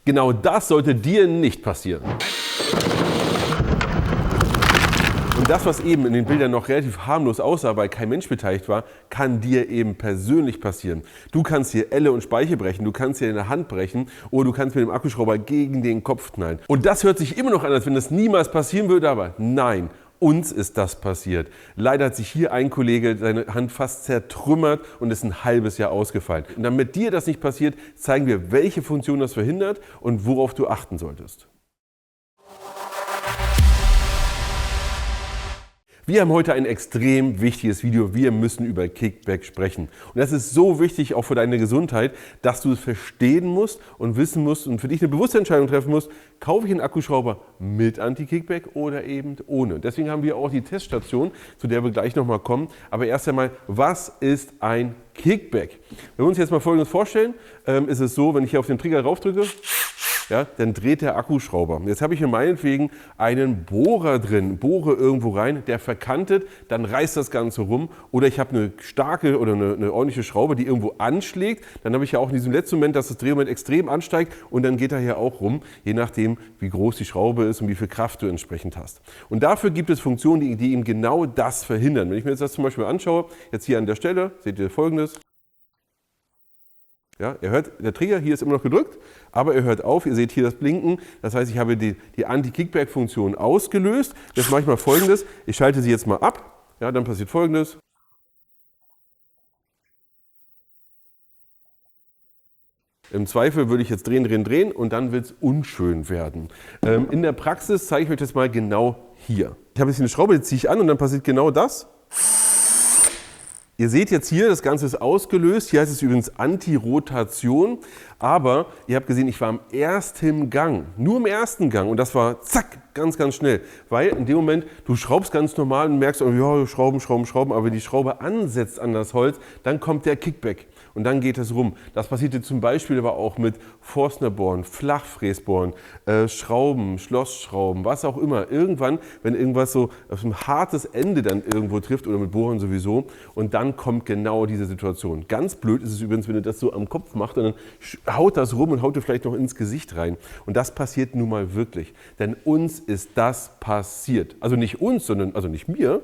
Genau das sollte dir nicht passieren. Und das, was eben in den Bildern noch relativ harmlos aussah, weil kein Mensch beteiligt war, kann dir eben persönlich passieren. Du kannst hier Elle und Speiche brechen, du kannst hier deine Hand brechen oder du kannst mit dem Akkuschrauber gegen den Kopf knallen. Und das hört sich immer noch an, als wenn das niemals passieren würde, aber nein. Uns ist das passiert. Leider hat sich hier ein Kollege seine Hand fast zertrümmert und ist ein halbes Jahr ausgefallen. Und damit dir das nicht passiert, zeigen wir, welche Funktion das verhindert und worauf du achten solltest. Wir haben heute ein extrem wichtiges Video. Wir müssen über Kickback sprechen. Und das ist so wichtig auch für deine Gesundheit, dass du es verstehen musst und wissen musst und für dich eine bewusste Entscheidung treffen musst, kaufe ich einen Akkuschrauber mit Anti-Kickback oder eben ohne. Deswegen haben wir auch die Teststation, zu der wir gleich nochmal kommen. Aber erst einmal, was ist ein Kickback? Wenn wir uns jetzt mal Folgendes vorstellen, ist es so, wenn ich hier auf den Trigger raufdrücke, ja, dann dreht der Akkuschrauber. Jetzt habe ich hier meinetwegen einen Bohrer drin, bohre irgendwo rein, der verkantet, dann reißt das Ganze rum. Oder ich habe eine starke oder eine ordentliche Schraube, die irgendwo anschlägt. Dann habe ich ja auch in diesem letzten Moment, dass das Drehmoment extrem ansteigt und dann geht er hier auch rum, je nachdem, wie groß die Schraube ist und wie viel Kraft du entsprechend hast. Und dafür gibt es Funktionen, die eben genau das verhindern. Wenn ich mir jetzt das zum Beispiel anschaue, jetzt hier an der Stelle, seht ihr Folgendes. Ja, ihr hört, der Trigger hier ist immer noch gedrückt, aber er hört auf. Ihr seht hier das Blinken. Das heißt, ich habe die Anti-Kickback-Funktion ausgelöst. Jetzt mache ich mal Folgendes. Ich schalte sie jetzt mal ab. Ja, dann passiert Folgendes. Im Zweifel würde ich jetzt drehen und dann wird es unschön werden. In der Praxis zeige ich euch das mal genau hier. Ich habe jetzt eine Schraube, die ziehe ich an und dann passiert genau das. Ihr seht jetzt hier, das Ganze ist ausgelöst. Hier heißt es übrigens Anti-Rotation. Aber ihr habt gesehen, ich war im ersten Gang. Nur im ersten Gang. Und das war zack, ganz, ganz schnell. Weil in dem Moment, du schraubst ganz normal und merkst, ja, schrauben. Aber wenn die Schraube ansetzt an das Holz, dann kommt der Kickback. Und dann geht es rum. Das passierte zum Beispiel aber auch mit Forstnerbohren, Flachfräsbohren, Schrauben, Schlossschrauben, was auch immer. Irgendwann, wenn irgendwas so auf ein hartes Ende dann irgendwo trifft oder mit Bohren sowieso. Und dann kommt genau diese Situation. Ganz blöd ist es übrigens, wenn ihr das so am Kopf macht und dann haut das rum und haut ihr vielleicht noch ins Gesicht rein. Und das passiert nun mal wirklich. Denn uns ist das passiert. Also nicht uns, also nicht mir,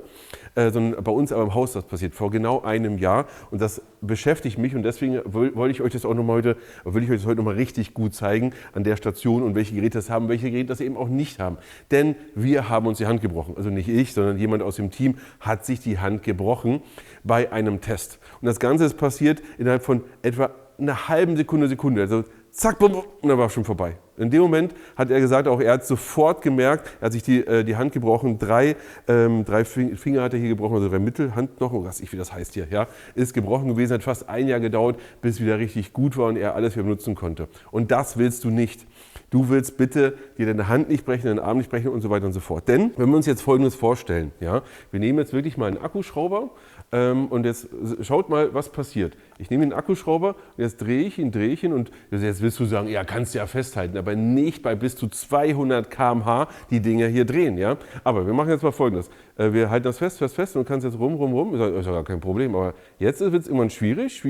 sondern bei uns aber im Haus das passiert, vor genau einem Jahr. Und das beschäftigt mich und deswegen will ich euch das heute nochmal richtig gut zeigen an der Station und welche Geräte das haben, welche Geräte das eben auch nicht haben. Denn wir haben uns die Hand gebrochen. Also nicht ich, sondern jemand aus dem Team hat sich die Hand gebrochen bei einem Test. Und das Ganze ist passiert innerhalb von etwa einer halben Sekunde. Also zack, bumm, und dann war es schon vorbei. In dem Moment hat er gesagt, auch er hat sofort gemerkt, er hat sich die Hand gebrochen, drei Finger hat er hier gebrochen, also 3 Mittelhandknochen, was ich, wie das heißt hier, ja, ist gebrochen gewesen, hat fast ein Jahr gedauert, bis es wieder richtig gut war und er alles wieder benutzen konnte. Und das willst du nicht. Du willst bitte dir deine Hand nicht brechen, deinen Arm nicht brechen und so weiter und so fort. Denn, wenn wir uns jetzt Folgendes vorstellen, ja, wir nehmen jetzt wirklich mal einen Akkuschrauber und jetzt schaut mal, was passiert. Ich nehme den Akkuschrauber und jetzt drehe ich ihn und jetzt willst du sagen, ja, kannst du ja festhalten, aber nicht bei bis zu 200 km/h die Dinger hier drehen. Ja? Aber wir machen jetzt mal Folgendes. Wir halten das fest und du kannst jetzt rum. Ist ja gar kein Problem. Aber jetzt wird es irgendwann schwierig.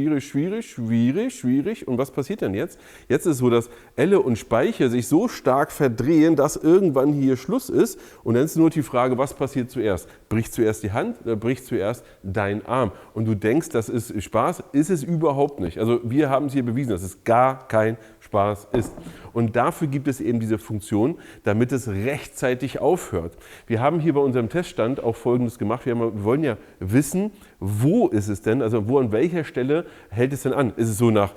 Und was passiert denn jetzt? Jetzt ist es so, dass Elle und Speiche sich so stark verdrehen, dass irgendwann hier Schluss ist. Und dann ist nur die Frage, was passiert zuerst? Bricht zuerst die Hand oder bricht zuerst dein Arm? Und du denkst, das ist Spaß, ist es überhaupt nicht. Also wir haben es hier bewiesen, dass es gar kein Spaß ist. Und dafür gibt es eben diese Funktion, damit es rechtzeitig aufhört. Wir haben hier bei unserem Teststand auch Folgendes gemacht. Wir wollen ja wissen, wo ist es denn, also wo an welcher Stelle hält es denn an? Ist es so nach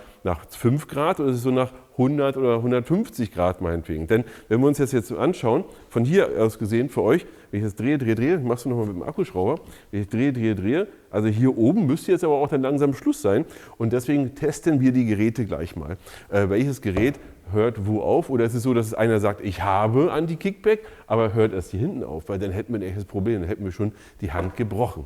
5 Grad oder ist es so nach 100 oder 150 Grad meinetwegen? Denn wenn wir uns das jetzt anschauen, von hier aus gesehen für euch, wenn ich das drehe, machst du nochmal mit dem Akkuschrauber, wenn ich drehe, also hier oben müsste jetzt aber auch dann langsam Schluss sein und deswegen testen wir die Geräte gleich mal. Welches Gerät hört wo auf oder ist es so, dass einer sagt, ich habe Anti-Kickback, aber hört erst hier hinten auf, weil dann hätten wir ein echtes Problem, dann hätten wir schon die Hand gebrochen.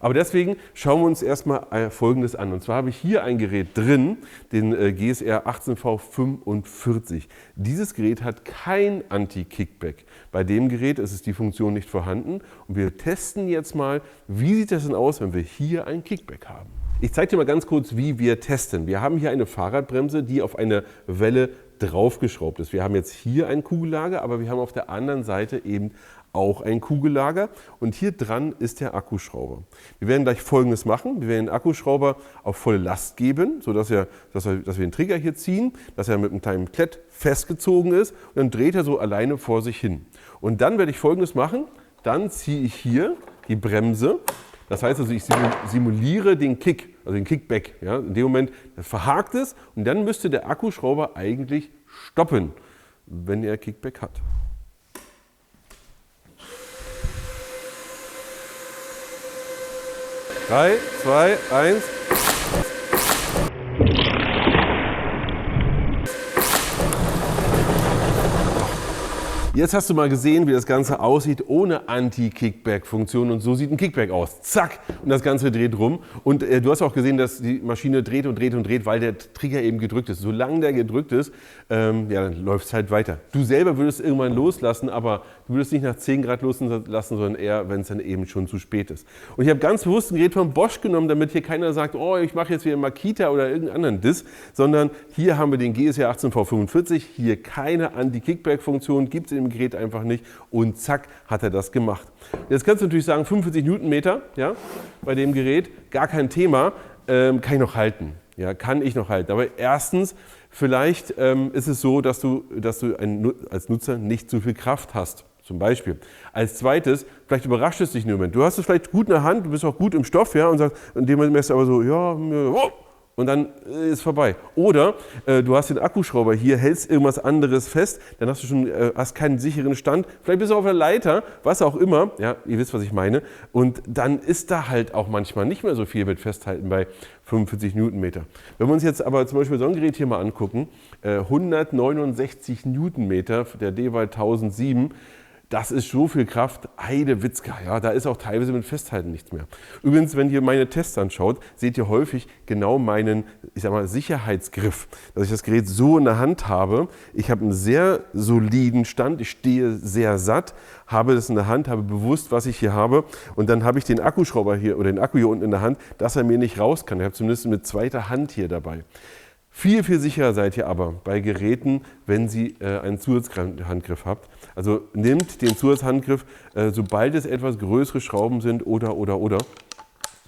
Aber deswegen schauen wir uns erstmal Folgendes an. Und zwar habe ich hier ein Gerät drin, den GSR 18V45. Dieses Gerät hat kein Anti-Kickback. Bei dem Gerät ist die Funktion nicht vorhanden. Und wir testen jetzt mal, wie sieht das denn aus, wenn wir hier ein Kickback haben. Ich zeige dir mal ganz kurz, wie wir testen. Wir haben hier eine Fahrradbremse, die auf eine Welle draufgeschraubt ist. Wir haben jetzt hier ein Kugellager, aber wir haben auf der anderen Seite eben auch ein Kugellager und hier dran ist der Akkuschrauber. Wir werden gleich Folgendes machen. Wir werden den Akkuschrauber auf volle Last geben, sodass wir den Trigger hier ziehen, dass er mit einem kleinen Klett festgezogen ist und dann dreht er so alleine vor sich hin. Und dann werde ich Folgendes machen. Dann ziehe ich hier die Bremse. Das heißt also, ich simuliere den Kick, also den Kickback. Ja, in dem Moment verhakt es und dann müsste der Akkuschrauber eigentlich stoppen, wenn er Kickback hat. 3, 2, 1. Jetzt hast du mal gesehen, wie das Ganze aussieht ohne Anti-Kickback-Funktion und so sieht ein Kickback aus. Zack! Und das Ganze dreht rum. Und du hast auch gesehen, dass die Maschine dreht und dreht und dreht, weil der Trigger eben gedrückt ist. Solange der gedrückt ist, ja, dann läuft es halt weiter. Du selber würdest irgendwann loslassen, aber du würdest nicht nach 10 Grad loslassen, sondern eher, wenn es dann eben schon zu spät ist. Und ich habe ganz bewusst ein Gerät von Bosch genommen, damit hier keiner sagt, oh, ich mache jetzt wieder Makita oder irgendeinen anderen Diss, sondern hier haben wir den GSR 18V45, hier keine Anti-Kickback-Funktion, gibt es im Gerät einfach nicht und zack, hat er das gemacht. Jetzt kannst du natürlich sagen, 45 Newtonmeter, ja, bei dem Gerät, gar kein Thema, kann ich noch halten. Ja, kann ich noch halten. Aber erstens, vielleicht ist es so, dass du als Nutzer nicht so viel Kraft hast. Zum Beispiel. Als zweites, vielleicht überrascht es dich in dem Moment. Du hast es vielleicht gut in der Hand, du bist auch gut im Stoff, ja, und sagst, in dem Moment merkst du aber so, ja, oh, und dann ist vorbei. Oder du hast den Akkuschrauber hier, hältst irgendwas anderes fest, dann hast du schon hast keinen sicheren Stand. Vielleicht bist du auf der Leiter, was auch immer. Ja, ihr wisst, was ich meine. Und dann ist da halt auch manchmal nicht mehr so viel mit Festhalten bei 45 Newtonmeter. Wenn wir uns jetzt aber zum Beispiel so ein Gerät hier mal angucken, 169 Newtonmeter, der Dewalt 1007, das ist so viel Kraft, Heidewitzka, ja, da ist auch teilweise mit Festhalten nichts mehr. Übrigens, wenn ihr meine Tests anschaut, seht ihr häufig genau meinen, ich sag mal, Sicherheitsgriff, dass ich das Gerät so in der Hand habe. Ich habe einen sehr soliden Stand, ich stehe sehr satt, habe das in der Hand, habe bewusst, was ich hier habe und dann habe ich den Akkuschrauber hier oder den Akku hier unten in der Hand, dass er mir nicht raus kann. Ich habe zumindest mit zweiter Hand hier dabei. Viel, viel sicherer seid ihr aber bei Geräten, wenn Sie einen Zusatzhandgriff habt. Also nehmt den Zusatzhandgriff, sobald es etwas größere Schrauben sind oder,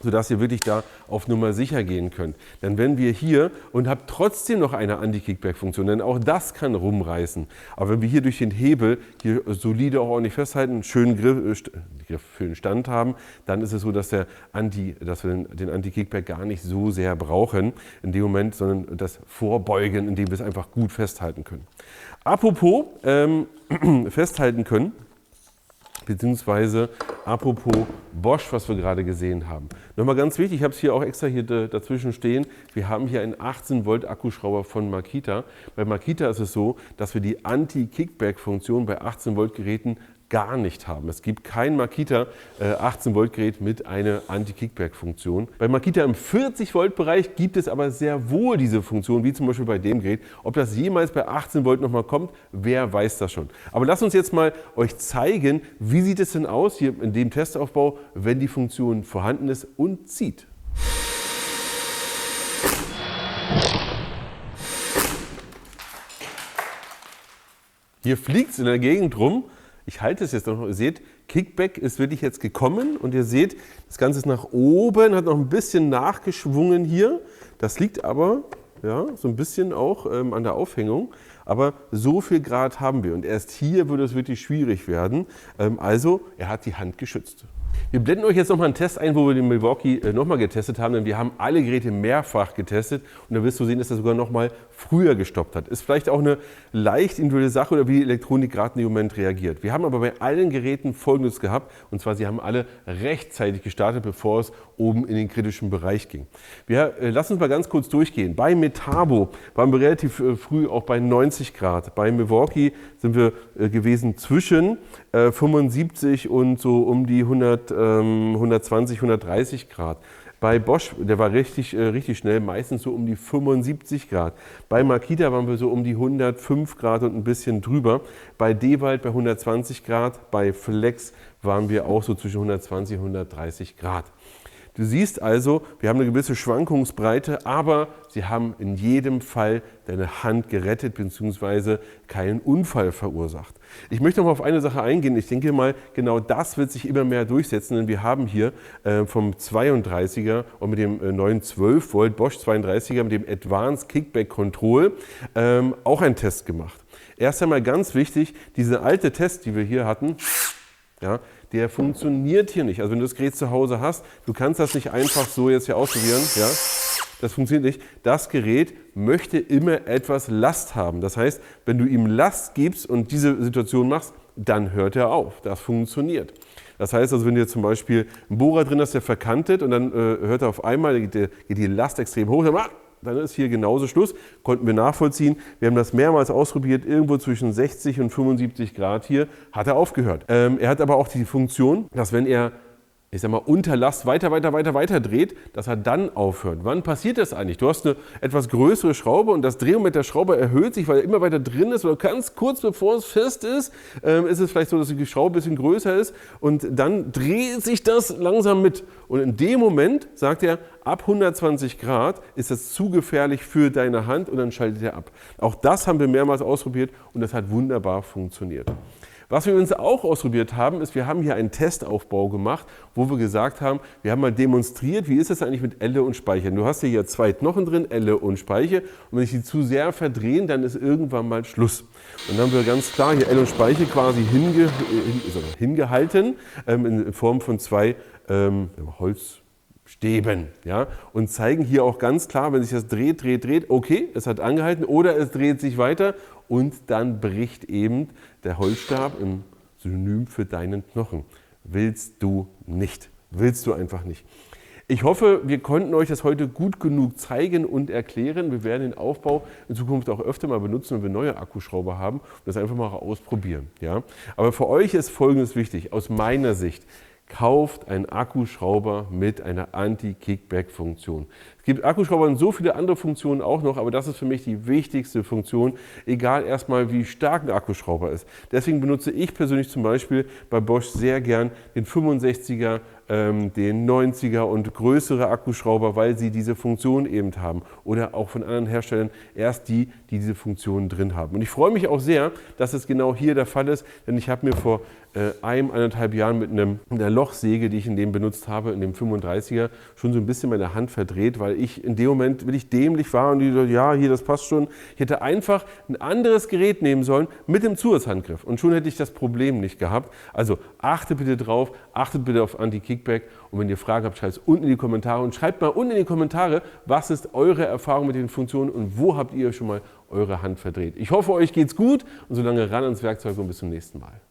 sodass ihr wirklich da auf Nummer sicher gehen könnt. Denn wenn wir hier und habt trotzdem noch eine Anti-Kickback-Funktion, denn auch das kann rumreißen. Aber wenn wir hier durch den Hebel hier solide auch ordentlich festhalten, einen schönen Griff für den Stand haben, dann ist es so, dass wir den Anti-Kickback gar nicht so sehr brauchen in dem Moment, sondern das vorbeugen, indem wir es einfach gut festhalten können. Apropos festhalten können, beziehungsweise apropos Bosch, was wir gerade gesehen haben. Nochmal ganz wichtig, ich habe es hier auch extra hier dazwischen stehen, wir haben hier einen 18 Volt Akkuschrauber von Makita. Bei Makita ist es so, dass wir die Anti-Kickback-Funktion bei 18 Volt Geräten gar nicht haben. Es gibt kein Makita 18 Volt Gerät mit einer Anti-Kickback-Funktion. Bei Makita im 40 Volt Bereich gibt es aber sehr wohl diese Funktion, wie zum Beispiel bei dem Gerät. Ob das jemals bei 18 Volt nochmal kommt, wer weiß das schon. Aber lasst uns jetzt mal euch zeigen, wie sieht es denn aus hier in dem Testaufbau, wenn die Funktion vorhanden ist und zieht. Hier fliegt es in der Gegend rum. Ich halte es jetzt noch, ihr seht, Kickback ist wirklich jetzt gekommen und ihr seht, das Ganze ist nach oben, hat noch ein bisschen nachgeschwungen hier. Das liegt aber ja, so ein bisschen auch an der Aufhängung, aber so viel Grad haben wir und erst hier würde es wirklich schwierig werden. Also, er hat die Hand geschützt. Wir blenden euch jetzt nochmal einen Test ein, wo wir den Milwaukee nochmal getestet haben, denn wir haben alle Geräte mehrfach getestet und da wirst du sehen, dass er sogar nochmal früher gestoppt hat. Ist vielleicht auch eine leicht individuelle Sache oder wie die Elektronik gerade in dem Moment reagiert. Wir haben aber bei allen Geräten Folgendes gehabt und zwar, sie haben alle rechtzeitig gestartet, bevor es oben in den kritischen Bereich ging. Lass uns mal ganz kurz durchgehen. Bei Metabo waren wir relativ früh auch bei 90 Grad. Bei Milwaukee sind wir gewesen zwischen 75 und so um die 120, 130 Grad. Bei Bosch, der war richtig schnell, meistens so um die 75 Grad. Bei Makita waren wir so um die 105 Grad und ein bisschen drüber. Bei Dewalt bei 120 Grad. Bei Flex waren wir auch so zwischen 120 und 130 Grad. Du siehst also, wir haben eine gewisse Schwankungsbreite, aber sie haben in jedem Fall deine Hand gerettet bzw. keinen Unfall verursacht. Ich möchte noch mal auf eine Sache eingehen. Ich denke mal, genau das wird sich immer mehr durchsetzen, denn wir haben hier vom 32er und mit dem neuen 12 Volt Bosch 32er mit dem Advanced Kickback Control auch einen Test gemacht. Erst einmal ganz wichtig, diese alte Test, die wir hier hatten, ja, der funktioniert hier nicht. Also wenn du das Gerät zu Hause hast, du kannst das nicht einfach so jetzt hier ausprobieren. Ja? Das funktioniert nicht. Das Gerät möchte immer etwas Last haben. Das heißt, wenn du ihm Last gibst und diese Situation machst, dann hört er auf. Das funktioniert. Das heißt also, wenn du jetzt zum Beispiel einen Bohrer drin hast, der verkantet und dann hört er auf einmal, geht die Last extrem hoch, dann ist hier genauso Schluss. Konnten wir nachvollziehen. Wir haben das mehrmals ausprobiert, irgendwo zwischen 60 und 75 Grad hier, hat er aufgehört. Er hat aber auch die Funktion, dass wenn er, ich sag mal, unter Last weiter dreht, dass er dann aufhört. Wann passiert das eigentlich? Du hast eine etwas größere Schraube und das Drehmoment der Schraube erhöht sich, weil er immer weiter drin ist oder ganz kurz bevor es fest ist, ist es vielleicht so, dass die Schraube ein bisschen größer ist und dann dreht sich das langsam mit. Und in dem Moment sagt er, ab 120 Grad ist das zu gefährlich für deine Hand und dann schaltet er ab. Auch das haben wir mehrmals ausprobiert und das hat wunderbar funktioniert. Was wir übrigens auch ausprobiert haben, ist, wir haben hier einen Testaufbau gemacht, wo wir gesagt haben, wir haben mal demonstriert, wie ist es eigentlich mit Elle und Speiche. Du hast hier zwei Knochen drin, Elle und Speiche. Und wenn ich die zu sehr verdrehen, dann ist irgendwann mal Schluss. Und dann haben wir ganz klar hier Elle und Speiche quasi hingehalten, in Form von zwei Holzstäben, ja, und zeigen hier auch ganz klar, wenn sich das dreht, okay, es hat angehalten oder es dreht sich weiter und dann bricht eben der Holzstab im Synonym für deinen Knochen. Willst du nicht. Willst du einfach nicht. Ich hoffe, wir konnten euch das heute gut genug zeigen und erklären. Wir werden den Aufbau in Zukunft auch öfter mal benutzen, wenn wir neue Akkuschrauber haben und das einfach mal ausprobieren. Ja? Aber für euch ist Folgendes wichtig, aus meiner Sicht. Kauft einen Akkuschrauber mit einer Anti-Kickback-Funktion. Es gibt Akkuschrauber und so viele andere Funktionen auch noch, aber das ist für mich die wichtigste Funktion, egal erstmal wie stark ein Akkuschrauber ist. Deswegen benutze ich persönlich zum Beispiel bei Bosch sehr gern den 65er, den 90er und größere Akkuschrauber, weil sie diese Funktion eben haben. Oder auch von anderen Herstellern erst die diese Funktionen drin haben. Und ich freue mich auch sehr, dass es genau hier der Fall ist, denn ich habe mir vor 1,5 Jahren mit einer Lochsäge, die ich in dem benutzt habe, in dem 35er, schon so ein bisschen meine Hand verdreht, weil ich in dem Moment wirklich dämlich war und die so, ja, hier, das passt schon. Ich hätte einfach ein anderes Gerät nehmen sollen mit dem Zusatzhandgriff und schon hätte ich das Problem nicht gehabt. Also achtet bitte drauf, achtet bitte auf Anti-Kickback und wenn ihr Fragen habt, schreibt es unten in die Kommentare und schreibt mal unten in die Kommentare, was ist eure Erfahrung mit den Funktionen und wo habt ihr schon mal eure Hand verdreht. Ich hoffe, euch geht's gut und solange ran ans Werkzeug und bis zum nächsten Mal.